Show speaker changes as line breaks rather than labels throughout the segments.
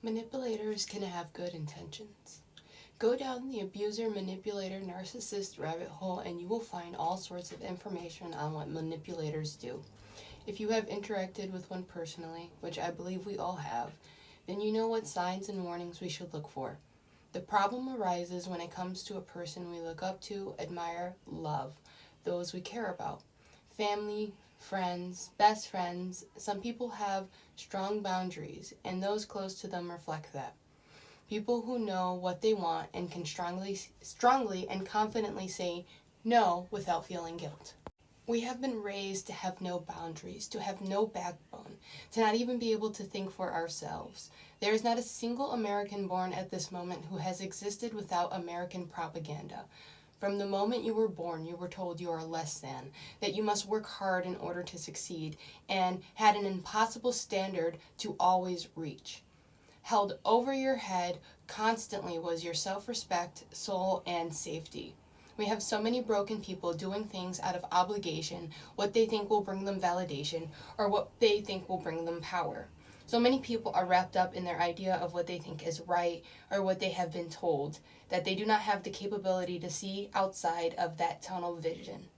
Manipulators can have good intentions. Go down the abuser, manipulator, narcissist rabbit hole and you will find all sorts of information on what manipulators do. If you have interacted with one personally, which I believe we all have, then you know what signs and warnings we should look for. The problem arises when it comes to a person we look up to, admire, love, those we care about. Family, friends, best friends, some people have strong boundaries, and those close to them reflect that. People who know what they want and can strongly and confidently say no without feeling guilt. We have been raised to have no boundaries, to have no backbone, to not even be able to think for ourselves. There is not a single American born at this moment who has existed without American propaganda. From the moment you were born, you were told you are less than, that you must work hard in order to succeed, and had an impossible standard to always reach. Held over your head constantly was your self-respect, soul, and safety. We have so many broken people doing things out of obligation, what they think will bring them validation, or what they think will bring them power. So many people are wrapped up in their idea of what they think is right or what they have been told, that they do not have the capability to see outside of that tunnel vision.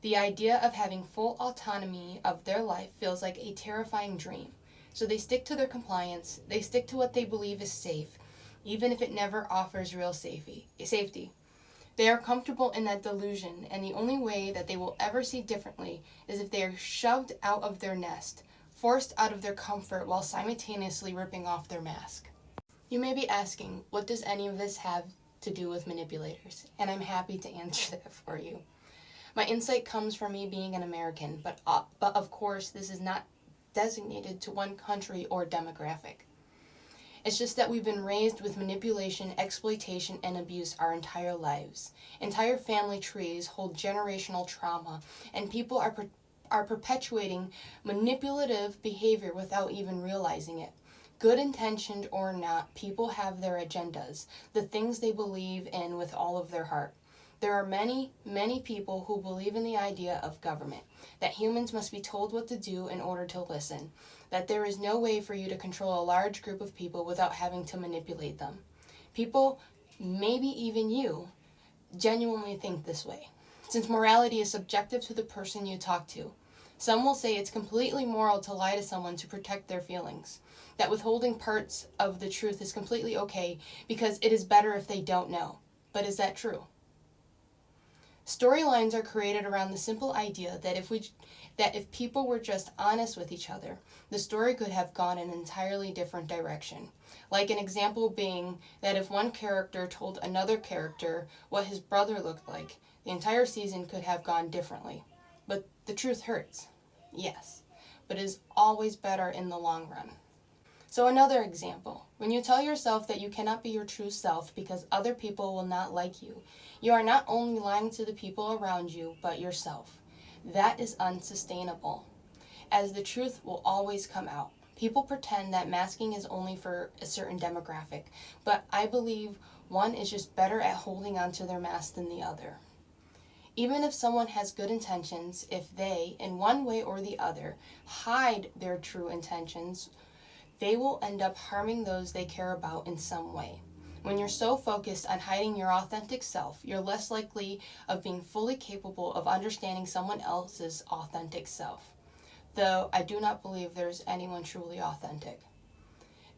The idea of having full autonomy of their life feels like a terrifying dream. So they stick to their compliance, they stick to what they believe is safe, even if it never offers real safety. They are comfortable in that delusion, and the only way that they will ever see differently is if they are shoved out of their nest, forced out of their comfort while simultaneously ripping off their mask. You may be asking, what does any of this have to do with manipulators? And I'm happy to answer that for you. My insight comes from me being an American, but of course this is not designated to one country or demographic. It's just that we've been raised with manipulation, exploitation, and abuse our entire lives. Entire family trees hold generational trauma, and people are perpetuating manipulative behavior without even realizing it. Good intentioned or not, people have their agendas, the things they believe in with all of their heart. There are many, many people who believe in the idea of government, that humans must be told what to do in order to listen, that there is no way for you to control a large group of people without having to manipulate them. People, maybe even you, genuinely think this way, since morality is subjective to the person you talk to. Some will say it's completely moral to lie to someone to protect their feelings, that withholding parts of the truth is completely okay because it is better if they don't know. But is that true? Storylines are created around the simple idea that if people were just honest with each other, the story could have gone in an entirely different direction. Like an example being that if one character told another character what his brother looked like, the entire season could have gone differently. But the truth hurts, yes, but is always better in the long run. So another example, when you tell yourself that you cannot be your true self because other people will not like you, you are not only lying to the people around you, but yourself. That is unsustainable, as the truth will always come out. People pretend that masking is only for a certain demographic, but I believe one is just better at holding onto their mask than the other. Even if someone has good intentions, if they, in one way or the other, hide their true intentions, they will end up harming those they care about in some way. When you're so focused on hiding your authentic self, you're less likely of being fully capable of understanding someone else's authentic self. Though I do not believe there's anyone truly authentic.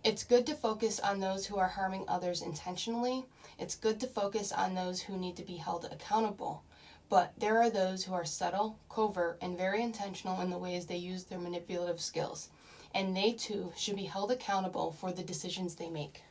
It's good to focus on those who are harming others intentionally. It's good to focus on those who need to be held accountable. But there are those who are subtle, covert, and very intentional in the ways they use their manipulative skills. And they too should be held accountable for the decisions they make.